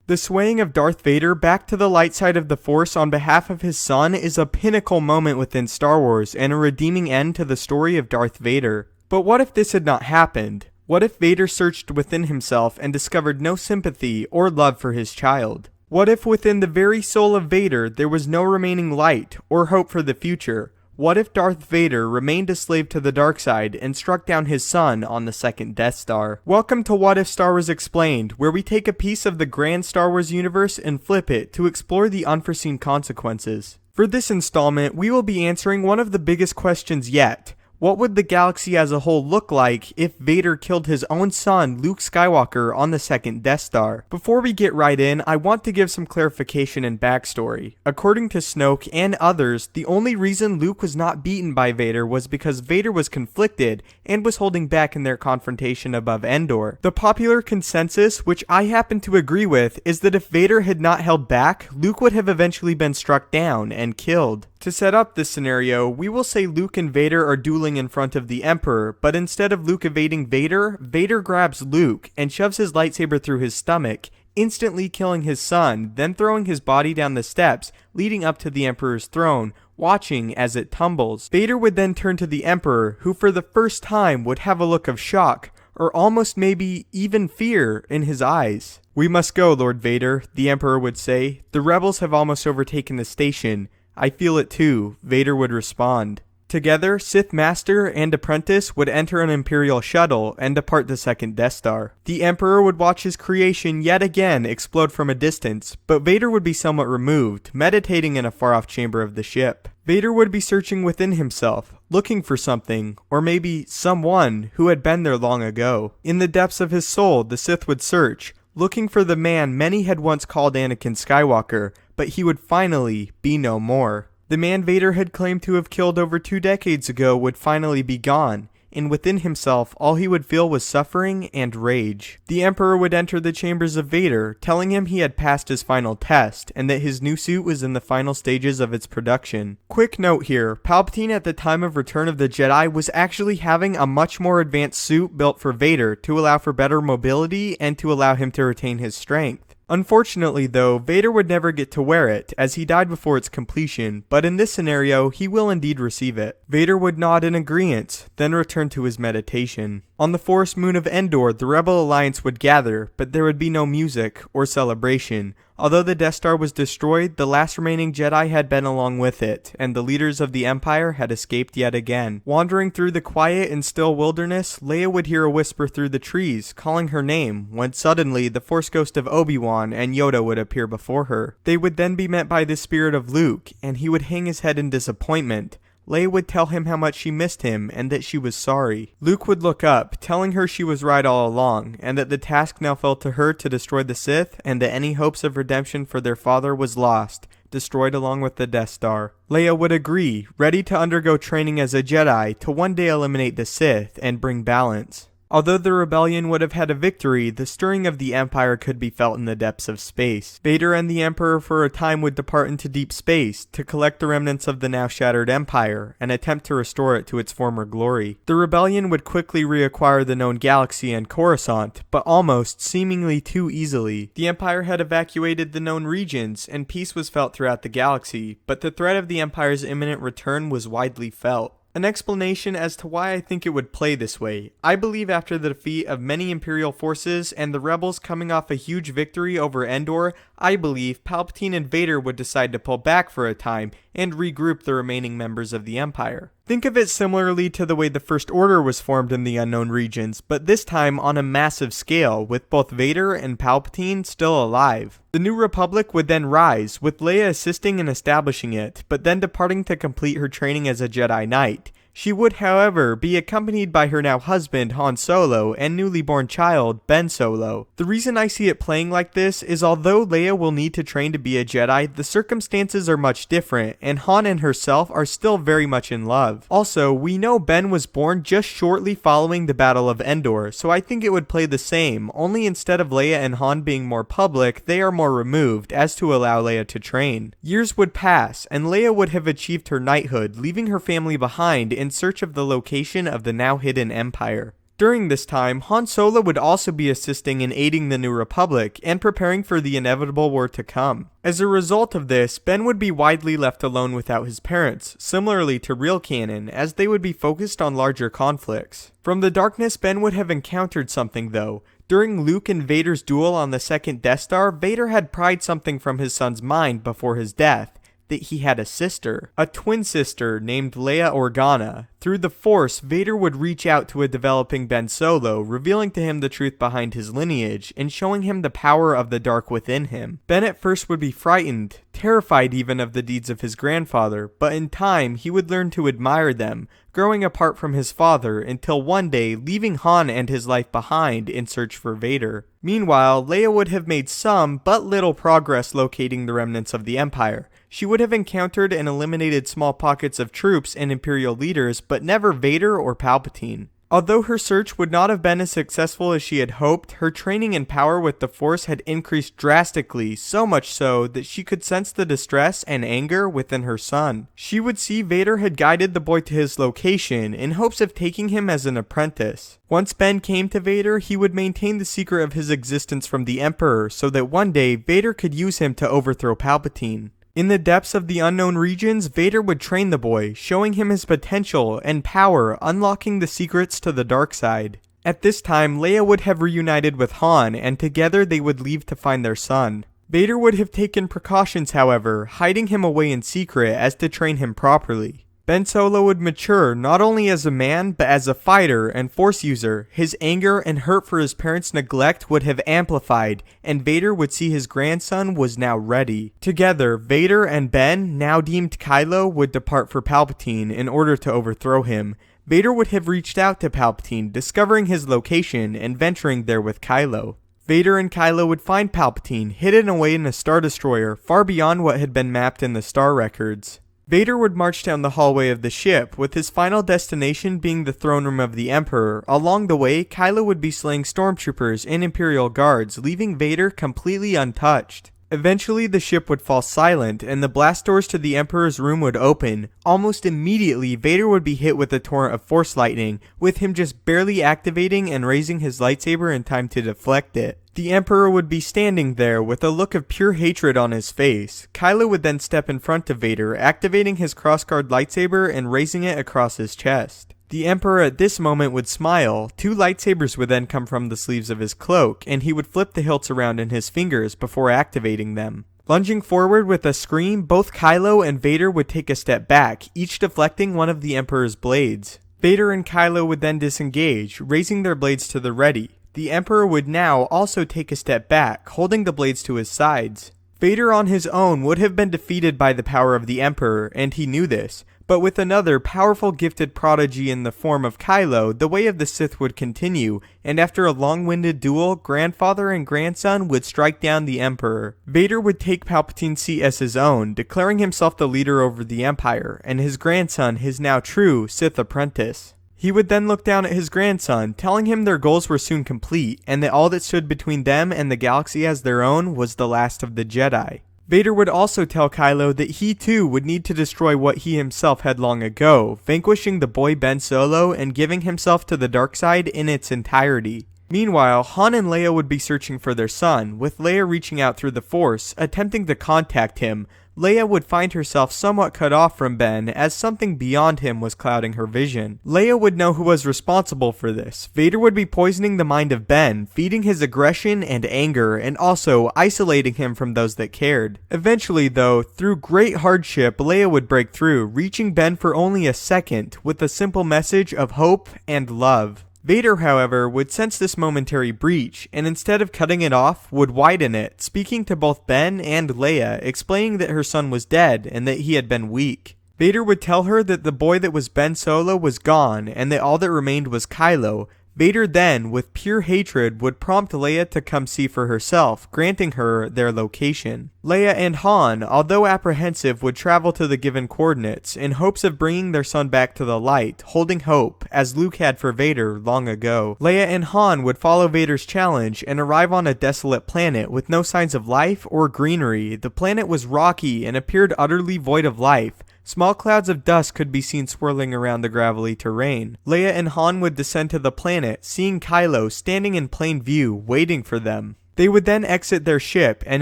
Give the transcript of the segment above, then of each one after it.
The swaying of Darth Vader back to the light side of the Force on behalf of his son is a pinnacle moment within Star Wars and a redeeming end to the story of Darth Vader. But what if this had not happened? What if Vader searched within himself and discovered no sympathy or love for his child? What if within the very soul of Vader there was no remaining light or hope for the future? What if Darth Vader remained a slave to the dark side and struck down his son on the second Death Star? Welcome to What If Star Wars Explained, where we take a piece of the grand Star Wars universe and flip it to explore the unforeseen consequences. For this installment, we will be answering one of the biggest questions yet. What would the galaxy as a whole look like if Vader killed his own son, Luke Skywalker, on the second Death Star? Before we get right in, I want to give some clarification and backstory. According to Snoke and others, the only reason Luke was not beaten by Vader was because Vader was conflicted and was holding back in their confrontation above Endor. The popular consensus, which I happen to agree with, is that if Vader had not held back, Luke would have eventually been struck down and killed. To set up this scenario, we will say Luke and Vader are dueling in front of the Emperor, but instead of Luke evading Vader, Vader grabs Luke and shoves his lightsaber through his stomach, instantly killing his son, then throwing his body down the steps leading up to the Emperor's throne, watching as it tumbles. Vader would then turn to the Emperor, who for the first time would have a look of shock, or almost maybe even fear, in his eyes. "We must go, Lord Vader," the Emperor would say. "The rebels have almost overtaken the station." "I feel it too," Vader would respond. Together, Sith Master and Apprentice would enter an Imperial shuttle and depart the second Death Star. The Emperor would watch his creation yet again explode from a distance, but Vader would be somewhat removed, meditating in a far-off chamber of the ship. Vader would be searching within himself, looking for something, or maybe someone, who had been there long ago. In the depths of his soul, the Sith would search, looking for the man many had once called Anakin Skywalker, but he would finally be no more. The man Vader had claimed to have killed over 2 decades ago would finally be gone, and within himself all he would feel was suffering and rage. The Emperor would enter the chambers of Vader, telling him he had passed his final test, and that his new suit was in the final stages of its production. Quick note here, Palpatine at the time of Return of the Jedi was actually having a much more advanced suit built for Vader to allow for better mobility and to allow him to retain his strength. Unfortunately though, Vader would never get to wear it, as he died before its completion, but in this scenario, he will indeed receive it. Vader would nod in agreement, then return to his meditation. On the forest moon of Endor, the Rebel Alliance would gather, but there would be no music or celebration. Although the Death Star was destroyed, the last remaining Jedi had been along with it, and the leaders of the Empire had escaped yet again. Wandering through the quiet and still wilderness, Leia would hear a whisper through the trees, calling her name, when suddenly the Force ghost of Obi-Wan and Yoda would appear before her. They would then be met by the spirit of Luke, and he would hang his head in disappointment. Leia would tell him how much she missed him and that she was sorry. Luke would look up, telling her she was right all along, and that the task now fell to her to destroy the Sith, and that any hopes of redemption for their father was lost, destroyed along with the Death Star. Leia would agree, ready to undergo training as a Jedi to one day eliminate the Sith and bring balance. Although the rebellion would have had a victory, the stirring of the Empire could be felt in the depths of space. Vader and the Emperor for a time would depart into deep space to collect the remnants of the now shattered Empire and attempt to restore it to its former glory. The rebellion would quickly reacquire the known galaxy and Coruscant, but almost seemingly too easily. The Empire had evacuated the known regions, and peace was felt throughout the galaxy, but the threat of the Empire's imminent return was widely felt. An explanation as to why I think it would play this way. I believe after the defeat of many Imperial forces and the rebels coming off a huge victory over Endor, I believe Palpatine and Vader would decide to pull back for a time and regroup the remaining members of the Empire. Think of it similarly to the way the First Order was formed in the unknown regions, but this time on a massive scale, with both Vader and Palpatine still alive. The New Republic would then rise, with Leia assisting in establishing it, but then departing to complete her training as a Jedi Knight. She would, however, be accompanied by her now husband, Han Solo, and newly born child, Ben Solo. The reason I see it playing like this is although Leia will need to train to be a Jedi, the circumstances are much different, and Han and herself are still very much in love. Also, we know Ben was born just shortly following the Battle of Endor, so I think it would play the same, only instead of Leia and Han being more public, they are more removed, as to allow Leia to train. Years would pass, and Leia would have achieved her knighthood, leaving her family behind in search of the location of the now hidden Empire. During this time, Han Solo would also be assisting in aiding the New Republic and preparing for the inevitable war to come. As a result of this, Ben would be widely left alone without his parents, similarly to real canon, as they would be focused on larger conflicts. From the darkness, Ben would have encountered something though. During Luke and Vader's duel on the second Death Star, Vader had pried something from his son's mind before his death. That he had a sister, a twin sister named Leia Organa. Through the Force, Vader would reach out to a developing Ben Solo, revealing to him the truth behind his lineage and showing him the power of the dark within him. Ben at first would be frightened, terrified even of the deeds of his grandfather, but in time he would learn to admire them, growing apart from his father until one day leaving Han and his life behind in search for Vader. Meanwhile, Leia would have made some but little progress locating the remnants of the Empire. She would have encountered and eliminated small pockets of troops and Imperial leaders, but never Vader or Palpatine. Although her search would not have been as successful as she had hoped, her training and power with the Force had increased drastically, so much so that she could sense the distress and anger within her son. She would see Vader had guided the boy to his location in hopes of taking him as an apprentice. Once Ben came to Vader, he would maintain the secret of his existence from the Emperor so that one day Vader could use him to overthrow Palpatine. In the depths of the unknown regions, Vader would train the boy, showing him his potential and power, unlocking the secrets to the dark side. At this time, Leia would have reunited with Han, and together they would leave to find their son. Vader would have taken precautions, however, hiding him away in secret as to train him properly. Ben Solo would mature not only as a man, but as a fighter and Force user. His anger and hurt for his parents' neglect would have amplified, and Vader would see his grandson was now ready. Together, Vader and Ben, now deemed Kylo, would depart for Palpatine in order to overthrow him. Vader would have reached out to Palpatine, discovering his location and venturing there with Kylo. Vader and Kylo would find Palpatine, hidden away in a Star Destroyer, far beyond what had been mapped in the Star records. Vader would march down the hallway of the ship, with his final destination being the throne room of the Emperor. Along the way, Kylo would be slaying stormtroopers and Imperial guards, leaving Vader completely untouched. Eventually, the ship would fall silent, and the blast doors to the Emperor's room would open. Almost immediately, Vader would be hit with a torrent of Force lightning, with him just barely activating and raising his lightsaber in time to deflect it. The Emperor would be standing there with a look of pure hatred on his face. Kylo would then step in front of Vader, activating his crossguard lightsaber and raising it across his chest. The Emperor at this moment would smile. 2 lightsabers would then come from the sleeves of his cloak, and he would flip the hilts around in his fingers before activating them. Lunging forward with a scream, both Kylo and Vader would take a step back, each deflecting one of the Emperor's blades. Vader and Kylo would then disengage, raising their blades to the ready. The Emperor would now also take a step back, holding the blades to his sides. Vader on his own would have been defeated by the power of the Emperor, and he knew this. But with another powerful gifted prodigy in the form of Kylo, the way of the Sith would continue, and after a long-winded duel, grandfather and grandson would strike down the Emperor. Vader would take Palpatine's seat as his own, declaring himself the leader over the Empire, and his grandson his now true Sith apprentice. He would then look down at his grandson, telling him their goals were soon complete, and that all that stood between them and the galaxy as their own was the last of the Jedi. Vader would also tell Kylo that he too would need to destroy what he himself had long ago, vanquishing the boy Ben Solo and giving himself to the dark side in its entirety. Meanwhile, Han and Leia would be searching for their son, with Leia reaching out through the Force, attempting to contact him. Leia would find herself somewhat cut off from Ben as something beyond him was clouding her vision. Leia would know who was responsible for this. Vader would be poisoning the mind of Ben, feeding his aggression and anger, and also isolating him from those that cared. Eventually though, through great hardship, Leia would break through, reaching Ben for only a second, with a simple message of hope and love. Vader, however, would sense this momentary breach, and instead of cutting it off, would widen it, speaking to both Ben and Leia, explaining that her son was dead and that he had been weak. Vader would tell her that the boy that was Ben Solo was gone, and that all that remained was Kylo. Vader then, with pure hatred, would prompt Leia to come see for herself, granting her their location. Leia and Han, although apprehensive, would travel to the given coordinates, in hopes of bringing their son back to the light, holding hope, as Luke had for Vader long ago. Leia and Han would follow Vader's challenge and arrive on a desolate planet with no signs of life or greenery. The planet was rocky and appeared utterly void of life, Small clouds of dust could be seen swirling around the gravelly terrain. Leia and Han would descend to the planet, seeing Kylo standing in plain view, waiting for them. They would then exit their ship, and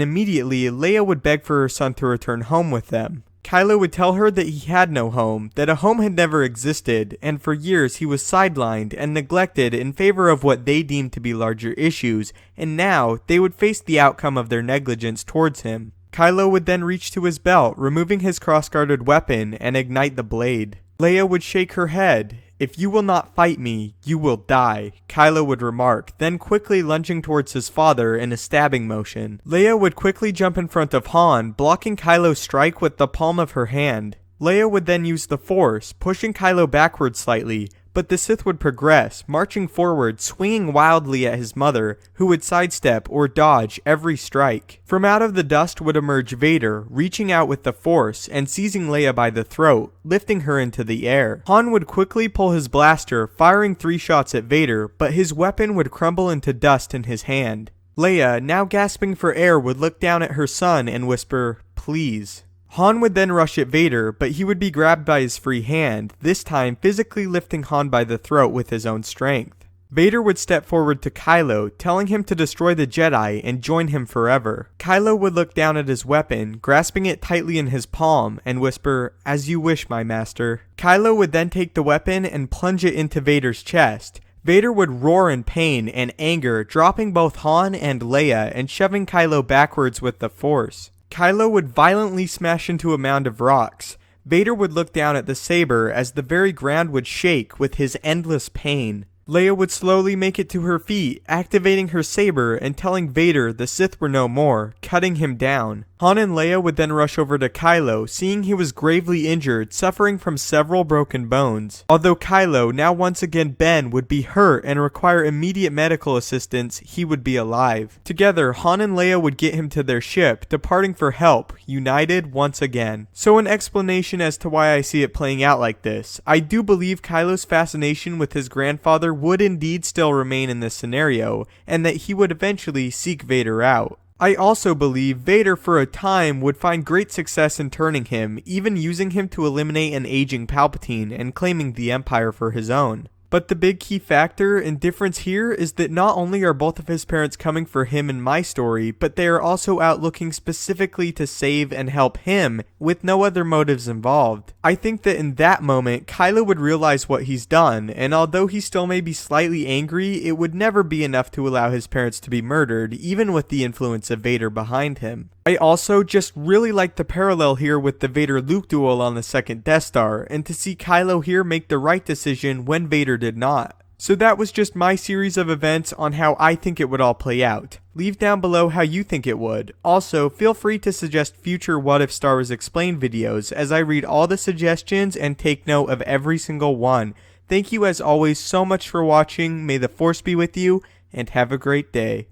immediately Leia would beg for her son to return home with them. Kylo would tell her that he had no home, that a home had never existed, and for years he was sidelined and neglected in favor of what they deemed to be larger issues, and now they would face the outcome of their negligence towards him. Kylo would then reach to his belt, removing his cross-guarded weapon, and ignite the blade. Leia would shake her head. "If you will not fight me, you will die," Kylo would remark, then quickly lunging towards his father in a stabbing motion. Leia would quickly jump in front of Han, blocking Kylo's strike with the palm of her hand. Leia would then use the Force, pushing Kylo backwards slightly, but the Sith would progress, marching forward, swinging wildly at his mother, who would sidestep or dodge every strike. From out of the dust would emerge Vader, reaching out with the Force and seizing Leia by the throat, lifting her into the air. Han would quickly pull his blaster, firing 3 shots at Vader, but his weapon would crumble into dust in his hand. Leia, now gasping for air, would look down at her son and whisper, "Please." Han would then rush at Vader, but he would be grabbed by his free hand, this time physically lifting Han by the throat with his own strength. Vader would step forward to Kylo, telling him to destroy the Jedi and join him forever. Kylo would look down at his weapon, grasping it tightly in his palm, and whisper, "As you wish, my master." Kylo would then take the weapon and plunge it into Vader's chest. Vader would roar in pain and anger, dropping both Han and Leia and shoving Kylo backwards with the Force. Kylo would violently smash into a mound of rocks. Vader would look down at the saber as the very ground would shake with his endless pain. Leia would slowly make it to her feet, activating her saber and telling Vader the Sith were no more, cutting him down. Han and Leia would then rush over to Kylo, seeing he was gravely injured, suffering from several broken bones. Although Kylo, now once again Ben, would be hurt and require immediate medical assistance, he would be alive. Together, Han and Leia would get him to their ship, departing for help, united once again. So an explanation as to why I see it playing out like this. I do believe Kylo's fascination with his grandfather would indeed still remain in this scenario, and that he would eventually seek Vader out. I also believe Vader for a time would find great success in turning him, even using him to eliminate an aging Palpatine and claiming the Empire for his own. But the big key factor and difference here is that not only are both of his parents coming for him in my story, but they are also out looking specifically to save and help him, with no other motives involved. I think that in that moment, Kylo would realize what he's done, and although he still may be slightly angry, it would never be enough to allow his parents to be murdered, even with the influence of Vader behind him. I also just really like the parallel here with the Vader-Luke duel on the second Death Star, and to see Kylo here make the right decision when Vader did not. So that was just my series of events on how I think it would all play out. Leave down below how you think it would. Also, feel free to suggest future What If Star Wars Explained videos as I read all the suggestions and take note of every single one. Thank you as always so much for watching, may the Force be with you, and have a great day.